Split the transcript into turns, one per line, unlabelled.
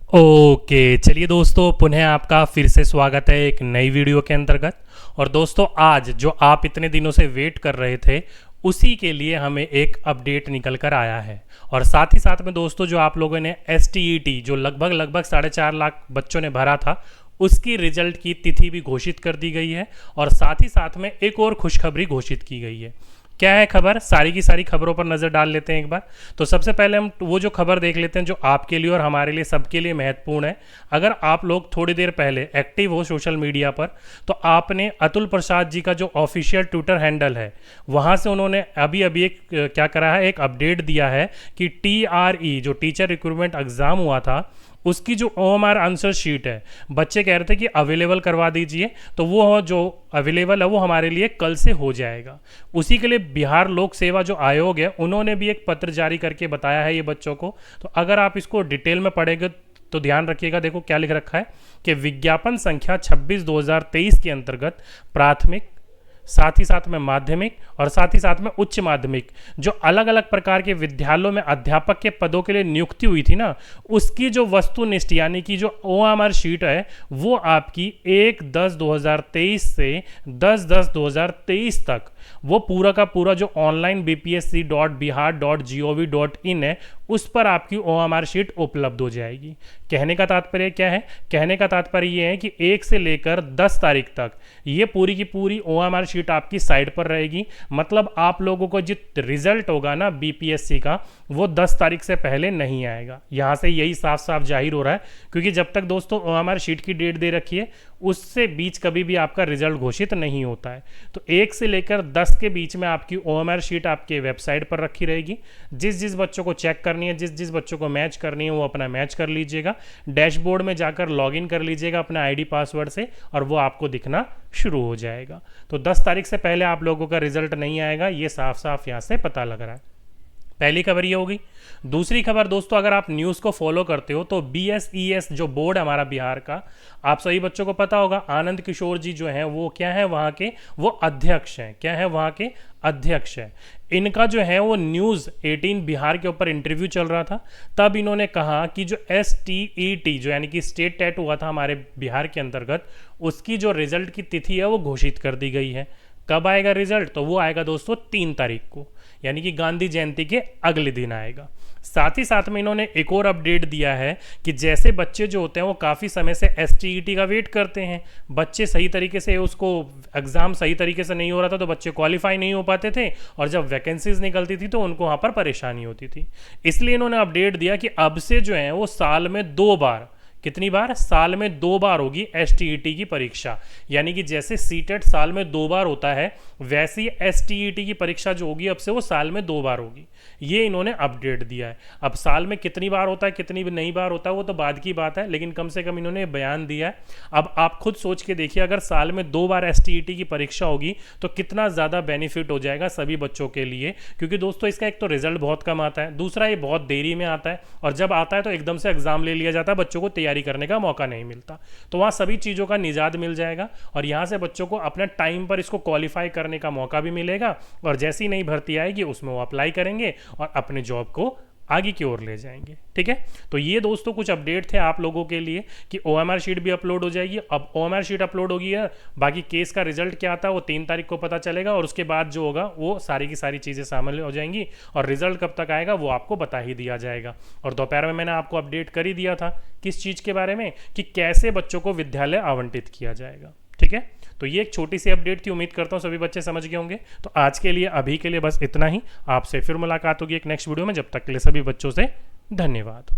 Okay, चलिए दोस्तों, पुनः आपका फिर से स्वागत है एक नई वीडियो के अंतर्गत। और दोस्तों, आज जो आप इतने दिनों से वेट कर रहे थे उसी के लिए हमें एक अपडेट निकल कर आया है। और साथ ही साथ में दोस्तों, जो आप लोगों ने STET जो लगभग लगभग 4.5 लाख बच्चों ने भरा था, उसकी रिजल्ट की तिथि भी घोषित कर दी गई है। और साथ ही साथ में एक और खुशखबरी घोषित की गई है। क्या है खबर? सारी की सारी खबरों पर नज़र डाल लेते हैं एक बार। तो सबसे पहले हम वो जो खबर देख लेते हैं जो आपके लिए और हमारे लिए सबके लिए महत्वपूर्ण है। अगर आप लोग थोड़ी देर पहले एक्टिव हो सोशल मीडिया पर, तो आपने अतुल प्रसाद जी का जो ऑफिशियल ट्विटर हैंडल है, वहाँ से उन्होंने अभी अभी एक क्या करा है, एक अपडेट दिया है कि TRE जो टीचर रिक्रूटमेंट एग्ज़ाम हुआ था, उसकी जो OMR आंसर शीट है, बच्चे कह रहे थे कि अवेलेबल करवा दीजिए। तो वो जो अवेलेबल है वो हमारे लिए कल से हो जाएगा। उसी के लिए बिहार लोक सेवा जो आयोग है, उन्होंने भी एक पत्र जारी करके बताया है ये बच्चों को। तो अगर आप इसको डिटेल में पढ़ेंगे तो ध्यान रखिएगा। देखो क्या लिख रखा है कि विज्ञापन संख्या 26/2023 के अंतर्गत प्राथमिक, साथ ही साथ में माध्यमिक और साथ ही साथ में उच्च माध्यमिक जो अलग अलग प्रकार के विद्यालयों में अध्यापक के पदों के लिए नियुक्ति हुई थी ना, उसकी जो वस्तुनिष्ठ यानी कि जो OMR शीट है, वो आपकी 1/10/2023 से 10/10/2023 तक वो पूरा का पूरा जो ऑनलाइन bpsc.bihar.gov.in है, उस पर आपकी OMR शीट उपलब्ध हो जाएगी। कहने का तात्पर्य क्या है? कहने का तात्पर्य ये है कि 1 से लेकर 10 तारीख तक ये पूरी की पूरी OMR शीट आपकी साइट पर रहेगी। मतलब आप लोगों को जो रिजल्ट होगा ना BPSC का, वो 10 तारीख से पहले नहीं आएगा। यहाँ से यही साफ साफ जाहिर हो रहा है, क्योंकि जब तक दोस्तों OMR शीट की डेट दे रखी है, उससे बीच कभी भी आपका रिजल्ट घोषित नहीं होता है। तो 1 से लेकर 10 के बीच में आपकी OMR शीट आपके वेबसाइट पर रखी रहेगी। जिस जिस बच्चों को चेक करनी है, जिस जिस बच्चों को मैच करनी है, वो अपना मैच कर लीजिएगा। डैशबोर्ड में जाकर लॉगिन कर लीजिएगा अपना ID पासवर्ड से, और वो आपको दिखना शुरू हो जाएगा। तो 10 तारीख से पहले आप लोगों का रिजल्ट नहीं आएगा, ये साफ साफ यहाँ से पता लग रहा है। पहली खबर ये होगी। दूसरी खबर दोस्तों, अगर आप न्यूज़ को फॉलो करते हो तो BSES जो बोर्ड हमारा बिहार का, आप सभी बच्चों को पता होगा, आनंद किशोर जी जो हैं वो क्या है वहाँ के, वो अध्यक्ष हैं। क्या है? वहाँ के अध्यक्ष हैं। इनका जो है वो न्यूज़ 18 बिहार के ऊपर इंटरव्यू चल रहा था। तब इन्होंने कहा कि जो STET जो यानी कि स्टेट टेट हुआ था हमारे बिहार के अंतर्गत, उसकी जो रिजल्ट की तिथि है वो घोषित कर दी गई है। कब आएगा रिजल्ट? तो वो आएगा दोस्तों 3 तारीख को, यानी कि गांधी जयंती के अगले दिन आएगा। साथ ही साथ में इन्होंने एक और अपडेट दिया है कि जैसे बच्चे जो होते हैं वो काफ़ी समय से STET का वेट करते हैं, बच्चे सही तरीके से उसको एग्ज़ाम सही तरीके से नहीं हो रहा था तो बच्चे क्वालिफाई नहीं हो पाते थे, और जब वैकेंसीज निकलती थी तो उनको वहाँ पर परेशानी होती थी। इसलिए इन्होंने अपडेट दिया कि अब से जो है वो साल में 2 बार, कितनी बार? साल में 2 बार होगी STET की परीक्षा। यानी कि जैसे CTET साल में 2 बार होता है, वैसे ही STET की परीक्षा जो होगी अब से वो साल में 2 बार होगी। ये इन्होंने अपडेट दिया है। अब साल में कितनी बार होता है, कितनी नहीं बार होता है, वो तो बाद की बात है, लेकिन कम से कम इन्होंने बयान दिया है। अब आप खुद सोच के देखिए, अगर साल में 2 बार STET की परीक्षा होगी तो कितना ज़्यादा बेनिफिट हो जाएगा सभी बच्चों के लिए। क्योंकि दोस्तों, इसका एक तो रिजल्ट बहुत कम आता है, दूसरा ये बहुत देरी में आता है, और जब आता है तो एकदम से एग्जाम ले लिया जाता है, बच्चों को तैयारी करने का मौका नहीं मिलता। तो वहाँ सभी चीज़ों का निजात मिल जाएगा, और यहाँ से बच्चों को अपने टाइम पर इसको क्वालिफाई करने का मौका भी मिलेगा। और जैसी नई भर्ती आएगी उसमें वो अप्लाई करेंगे और अपने जॉब को आगे की ओर ले जाएंगे। ठीक है, तो ये दोस्तों कुछ अपडेट थे आप लोगों के लिए कि OMR शीट भी अपलोड हो जाएगी। अब OMR शीट अपलोड होगी है, बाकी केस का रिजल्ट क्या आता है वो 3 तारीख को पता चलेगा, और उसके बाद जो होगा वो सारी की सारी चीज़ें शामिल हो जाएंगी, और रिजल्ट कब तक आएगा वो आपको बता ही दिया जाएगा। और दोपहर में मैंने आपको अपडेट कर ही दिया था किस चीज़ के बारे में, कि कैसे बच्चों को विद्यालय आवंटित किया जाएगा। ठीक है, तो ये एक छोटी सी अपडेट थी, उम्मीद करता हूँ सभी बच्चे समझ गए होंगे। तो आज के लिए, अभी के लिए बस इतना ही। आपसे फिर मुलाकात होगी एक नेक्स्ट वीडियो में। जब तक के लिए सभी बच्चों से धन्यवाद।